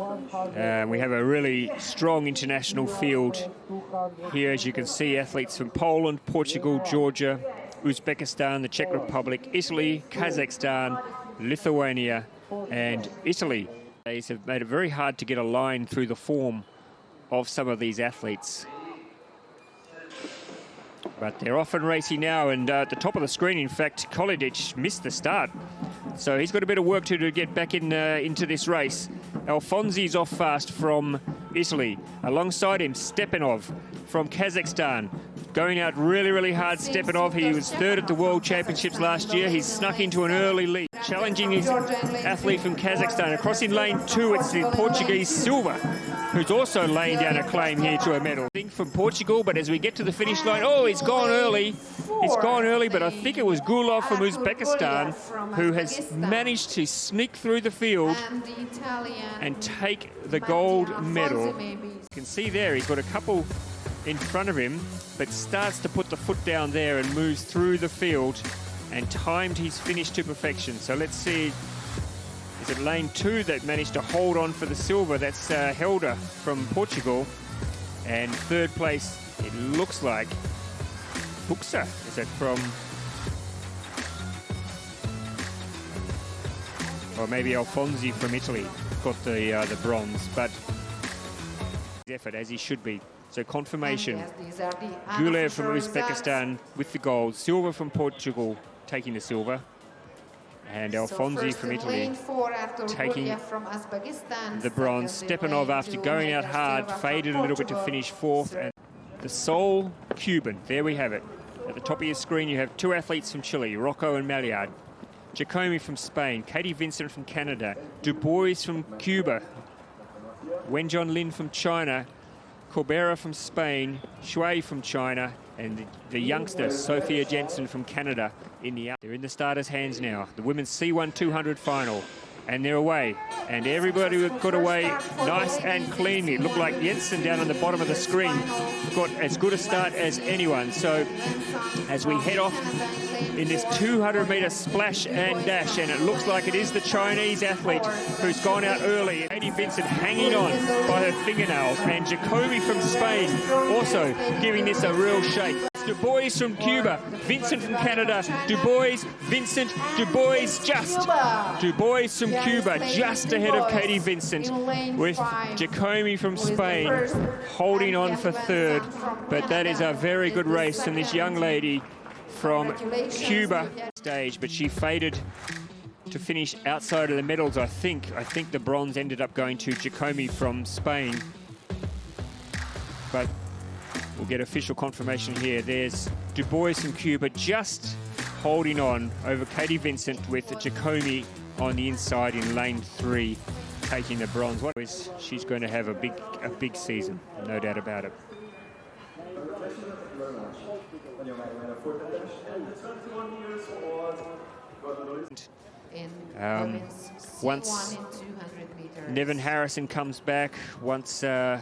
We have a really strong international field here, as you can see, athletes from Poland, Portugal, Georgia, Uzbekistan, the Czech Republic, Italy, Kazakhstan, Lithuania, and Italy. They have made it very hard to get a line through the form of some of these athletes. But they're off and racing now, and at the top of the screen, in fact, Koledic missed the start. So he's got a bit of work to do to get back into this race. Alfonsi's off fast from Italy. Alongside him, Stepanov from Kazakhstan. Going out really, really hard, Stepanov. He was third at the World Championships last year. He's snuck into an early lead. Challenging his athlete from Kazakhstan. Across in lane 2, it's the Portuguese Silva, who's also laying down a claim here to a medal. From Portugal, but as we get to the finish line, oh, he's gone early. He's gone early, but I think it was Gulov from Uzbekistan who has managed to sneak through the field and take the gold medal. You can see there, he's got a couple in front of him, but starts to put the foot down there and moves through the field and timed his finish to perfection. So let's see. Is it lane 2 that managed to hold on for the silver? That's Helder from Portugal. And third place, it looks like Buxa. Is that from... or maybe Alfonsi from Italy got the bronze, but effort as he should be. So confirmation, Gulev from Uzbekistan with the gold, Silva from Portugal taking the silver, and Alfonsi from Italy taking the bronze. Stepanov, after going out hard, faded a little bit to finish 4th. And the sole Cuban, there we have it. At the top of your screen, you have 2 athletes from Chile, Rocco and Maillard. Giacomi from Spain, Katie Vincent from Canada, Du Bois from Cuba, Wenjon Lin from China, Corbera from Spain, Shui from China, and the youngster Sophia Jensen from Canada in the... They're in the starters' hands now. The women's C1 200 final, and they're away. And everybody got away nice and cleanly. It looked like Jensen down on the bottom of the screen got as good a start as anyone. So as we head off in this 200-meter splash and dash, and it looks like it is the Chinese athlete who's gone out early. Katie Vincent hanging on by her fingernails, and Giacomi from Spain also giving this a real shake. Du Bois from Cuba, Vincent from Canada, Du Bois, Vincent, Du Bois Du Bois from Cuba, just ahead of Katie Vincent, with Giacomi from Spain holding on for 3rd. But that is a very good race from this young lady from Cuba stage, but she faded to finish outside of the medals. I think the bronze ended up going to Giacomi from Spain, but we'll get official confirmation here. There's Du Bois from Cuba just holding on over Katie Vincent, with Giacomi on the inside in lane 3 taking the bronze. She's going to have a big season, no doubt about it. Once Nevin Harrison comes back, once the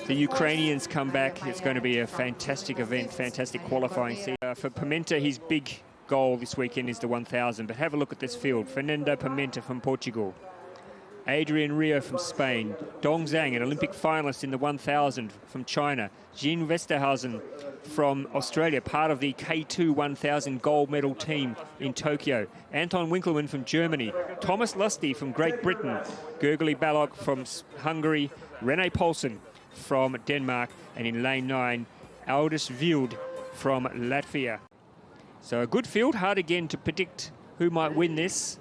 Ukrainians come back, it's going to be a fantastic event, fantastic qualifying season. For Pimenta, his big goal this weekend is the 1,000, but have a look at this field. Fernando Pimenta from Portugal, Adrian Rio from Spain, Dong Zhang, an Olympic finalist in the 1,000 from China, Jean Westerhausen from Australia, part of the K2 1,000 gold medal team in Tokyo, Anton Winkelmann from Germany, Thomas Lusty from Great Britain, Gergely Balog from Hungary, René Paulsen from Denmark, and in lane 9, Aldous Wild from Latvia. So a good field, hard again to predict who might win this.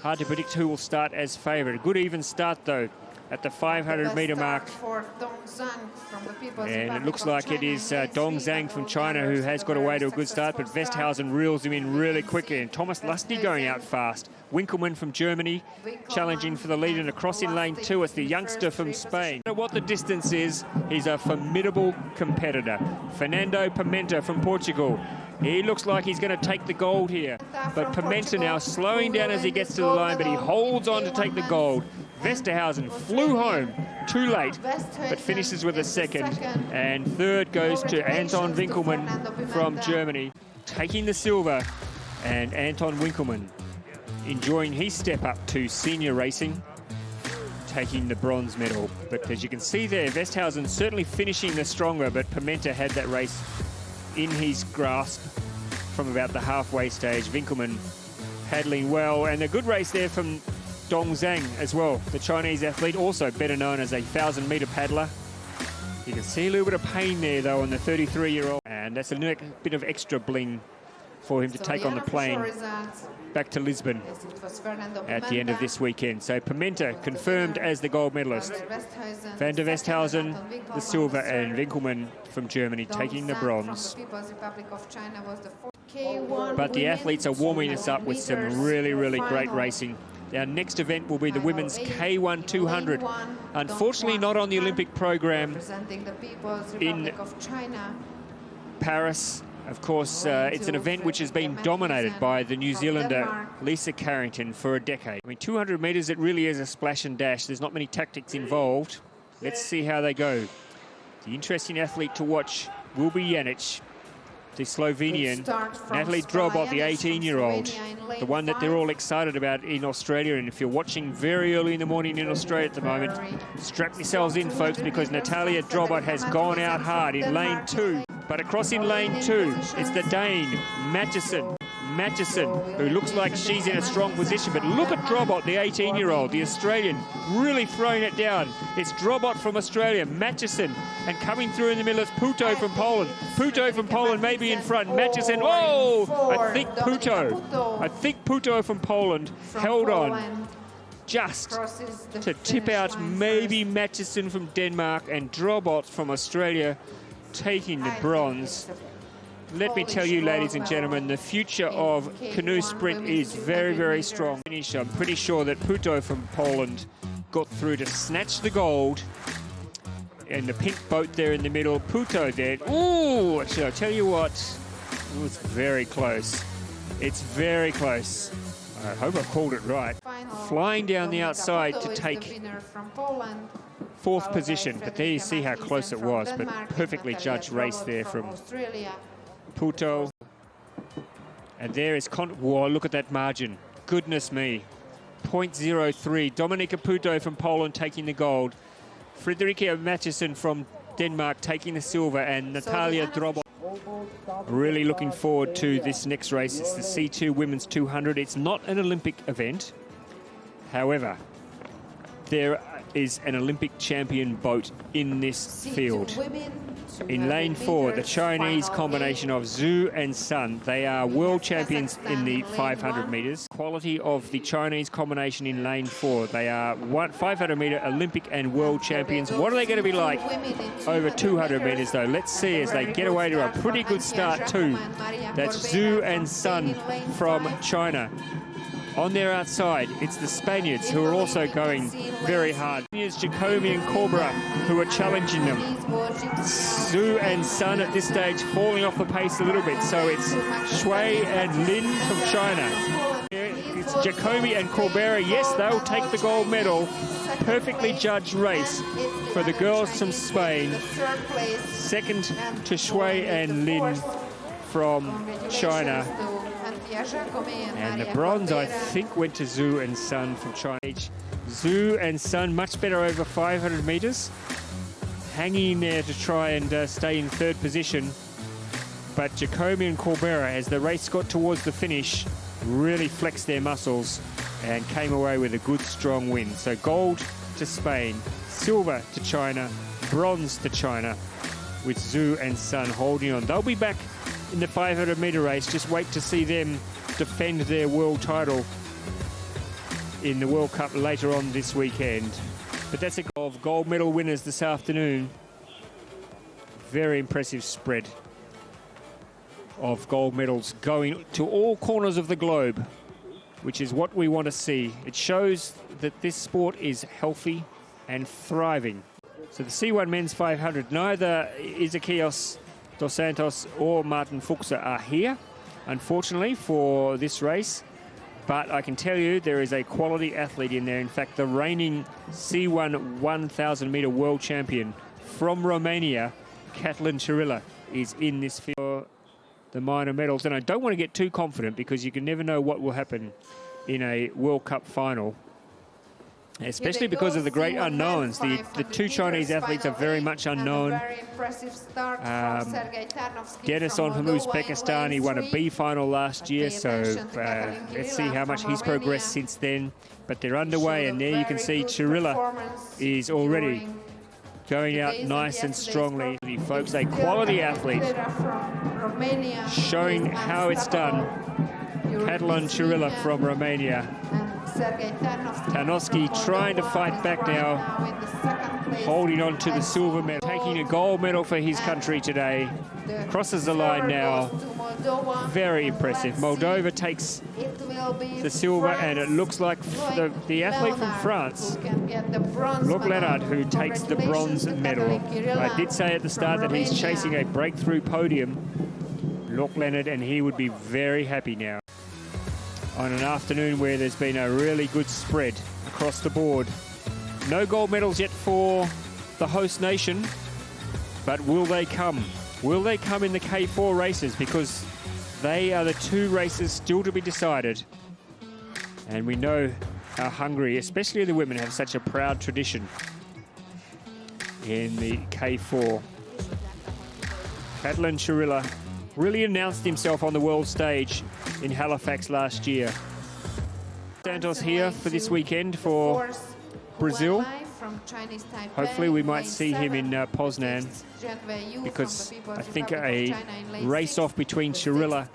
Hard to predict who will start as favourite. A good even start though at the 500-metre mark. And it looks like it is Dong Zhang from China who has got away to a good start, but Westhausen reels him in really quickly. And Thomas Lusty going out fast. Winkelmann from Germany challenging for the lead, and across in lane 2 it's the youngster from Spain. No matter what the distance is, he's a formidable competitor. Fernando Pimenta from Portugal. He looks like he's going to take the gold here. But Pimenta now slowing down as he gets to the line, but he holds on to take the gold. Westerhausen flew home too late, but finishes with a 2nd. And 3rd goes to Anton Winkelmann from Germany, taking the silver. And Anton Winkelmann enjoying his step up to senior racing. taking the bronze medal. But as you can see there, Westhausen certainly finishing the stronger, but Pimenta had that race in his grasp from about the halfway stage. Winkelmann paddling well, and a good race there from Dong Zhang as well, the Chinese athlete, also better known as a 1,000-meter paddler. You can see a little bit of pain there, though, on the 33-year-old. And that's a bit of extra bling for him to take on the plane back to Lisbon at the end of this weekend. So Pimenta confirmed as the gold medalist. Van der Westhausen, the silver, and Winkelmann from Germany taking the bronze. But the athletes are warming us up with some really, really great racing. Our next event will be the women's K1 200. Unfortunately, not on the Olympic program in Paris. Of course, it's an event which has been dominated by the New Zealander Lisa Carrington for a decade. I mean, 200 metres, it really is a splash and dash. There's not many tactics involved. Let's see how they go. The interesting athlete to watch will be Janic, the Slovenian. Natalie Drobot, the 18-year-old, the one that they're all excited about in Australia. And if you're watching very early in the morning in Australia at the moment, strap yourselves in, folks, because Natalia Drobot has gone out hard in lane 2. But across in lane 2, it's the Dane, Matchison, who looks like she's in a strong position. But look at Drobot, the 18-year-old, the Australian, really throwing it down. It's Drobot from Australia, Matchison, and coming through in the middle is Puto from Poland. Puto from Poland may be in front. Matchison, oh! I think Puto from Poland held on just to tip out maybe Matchison from Denmark, and Drobot from Australia taking the bronze. Let me tell you, ladies and gentlemen, the future of canoe sprint is very, very strong. I'm pretty sure that Puto from Poland got through to snatch the gold. And the pink boat there in the middle, Puto there. Ooh, actually, I'll tell you what, it was very close. It's very close. I hope I called it right. Flying down the outside to take fourth position, but there you see how close it was, but perfectly judged race there from Puto. And there is whoa, look at that margin. Goodness me. 0.03. Dominika Puto from Poland taking the gold. Frederica Matchison from Denmark taking the silver, and Natalia Drobot. Really looking forward to this next race. It's the C2 Women's 200. It's not an Olympic event. However, there is an Olympic champion boat in this field. In lane 4, the Chinese combination of Zhu and Sun. They are world champions in the 500 metres. Quality of the Chinese combination in lane 4. They are 500 metre Olympic and world champions. What are they going to be like over 200 metres though? Let's see as they get away to a pretty good start too. That's Zhu and Sun from China. On their outside, it's the Spaniards who are also going very hard. It's Jacomi and Corbera who are challenging them. Zhu and Sun at this stage falling off the pace a little bit. So it's Shui and Lin from China. It's Jacomi and Corbera. Yes, they'll take the gold medal. Perfectly judged race for the girls from Spain. Second to Shui and Lin from China. And the bronze, I think, went to Zhu and Sun from China. Zhu and Sun much better over 500 metres. Hanging in there to try and stay in third position. But Jacomi and Corbera, as the race got towards the finish, really flexed their muscles and came away with a good, strong win. So gold to Spain, silver to China, bronze to China, with Zhu and Sun holding on. They'll be back in the 500 metre race. Just wait to see them defend their world title in the World Cup later on this weekend. But that's a of gold medal winners this afternoon. Very impressive spread of gold medals going to all corners of the globe, which is what we want to see. It shows that this sport is healthy and thriving. So the C1 Men's 500, neither Ezequiel Dos Santos or Martin Fuchser are here, unfortunately, for this race. But I can tell you there is a quality athlete in there. In fact, the reigning C1 1,000 metre world champion from Romania, Catalin Chirila, is in this field for the minor medals. And I don't want to get too confident because you can never know what will happen in a World Cup final. especially because of the great unknowns. The two Chinese athletes are very much unknown. Denison from Uzbekistan, he won a B final last year, so let's see how much he's progressed since then. But they're underway, and there you can see Chirilla is already going out nice and strongly. Folks, a quality athlete showing how it's done. Catalan Chirilla from Romania. Tarnowski trying to fight back now, holding on to the silver medal, taking a gold medal for his country today. Crosses the line now. Very impressive. Moldova takes the silver, and it looks like the athlete from France, Luc Leonard, who takes the bronze medal. I did say at the start that he's chasing a breakthrough podium, Luc Leonard, and he would be very happy now. On an afternoon where there's been a really good spread across the board. No gold medals yet for the host nation, but will they come? Will they come in the K4 races? Because they are the two races still to be decided. And we know how Hungary, especially the women, have such a proud tradition in the K4. Catalan Chirilla really announced himself on the world stage in Halifax last year. Santos here for this weekend for Brazil. Hopefully we might see him in Poznan, because I think a race-off between Chirilla,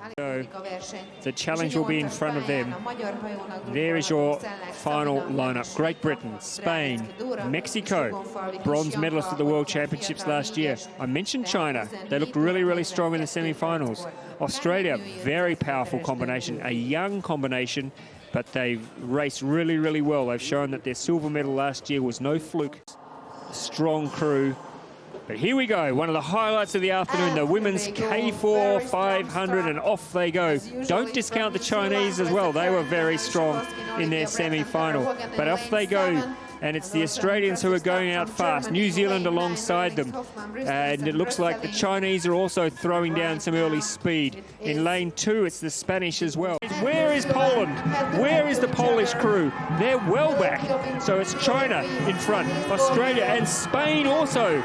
the challenge will be in front of them. There is your final lineup. Great Britain, Spain, Mexico, bronze medalist at the World Championships last year. I mentioned China. They looked really, really strong in the semi-finals. Australia, very powerful combination, a young combination, but they've raced really, really well. They've shown that their silver medal last year was no fluke. Strong crew. But here we go, one of the highlights of the afternoon, the women's K4 500, and off they go. Don't discount the Chinese as well. They were very strong in their semi-final. But off they go. And it's the Australians who are going out fast. New Zealand alongside them. And it looks like the Chinese are also throwing down some early speed. In lane 2, it's the Spanish as well. Where is Poland? Where is the Polish crew? They're well back. So it's China in front. Australia and Spain also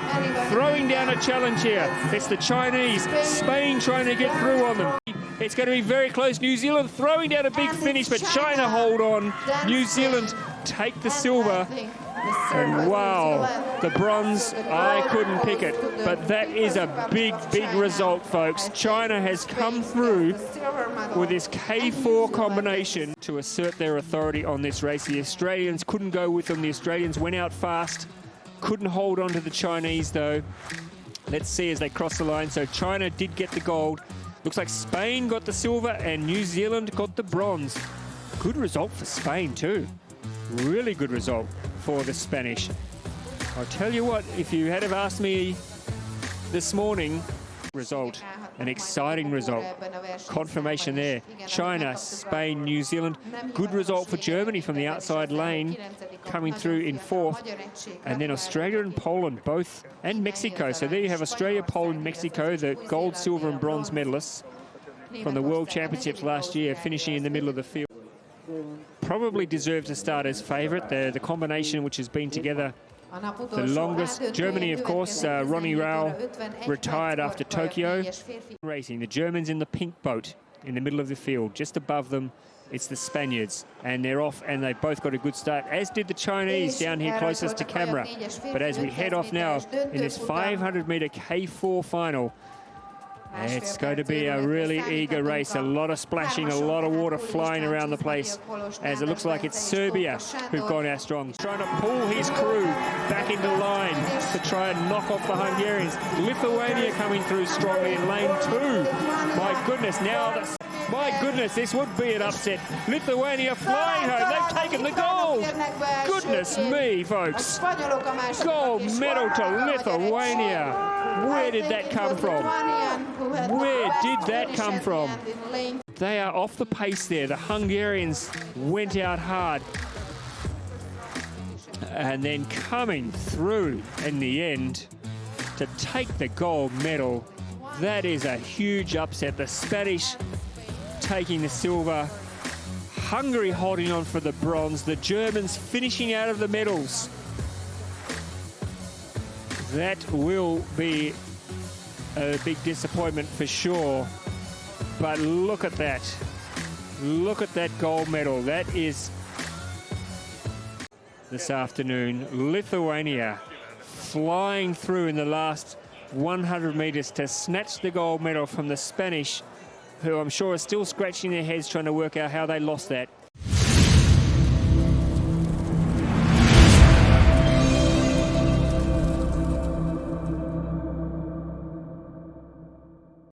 throwing down a challenge here. It's the Chinese. Spain trying to get through on them. It's going to be very close. New Zealand throwing down a big finish, but China hold on. New Zealand take the silver. And wow, the bronze, I couldn't pick it. But that is a big, big result, folks. China has come through with this K4 combination to assert their authority on this race. The Australians couldn't go with them. The Australians went out fast. Couldn't hold on to the Chinese, though. Let's see as they cross the line. So China did get the gold. Looks like Spain got the silver and New Zealand got the bronze. Good result for Spain too. Really good result for the Spanish. I'll tell you what, if you had have asked me this morning, result, an exciting result. Confirmation there. China, Spain, New Zealand. Good result for Germany from the outside lane, coming through in 4th. And then Australia and Poland both, and Mexico. So there you have Australia, Poland, Mexico, the gold, silver and bronze medalists from the World Championships last year, finishing in the middle of the field. Probably deserve to start as favourite. The combination which has been together the longest. Germany, of course, Ronnie Rao retired after Tokyo. Racing, the Germans in the pink boat in the middle of the field. Just above them, it's the Spaniards. And they're off, and they both got a good start, as did the Chinese down here closest to camera. But as we head off now in this 500-metre K4 final, it's going to be a really eager race. A lot of splashing, a lot of water flying around the place, as it looks like it's Serbia who've gone out strong. Trying to pull his crew back into line to try and knock off the Hungarians. Lithuania coming through strongly in lane 2. My goodness, now my goodness, this would be an upset. Lithuania flying home. They've taken the gold. Goodness me, folks. Gold medal to Lithuania. Where did that come from? Where did that come from? They are off the pace there. The Hungarians went out hard. And then coming through in the end to take the gold medal. That is a huge upset. The Spanish taking the silver. Hungary holding on for the bronze. The Germans finishing out of the medals. That will be a big disappointment for sure. But look at that. Look at that gold medal. That is this afternoon. Lithuania flying through in the last 100 meters to snatch the gold medal from the Spanish, who I'm sure are still scratching their heads trying to work out how they lost that.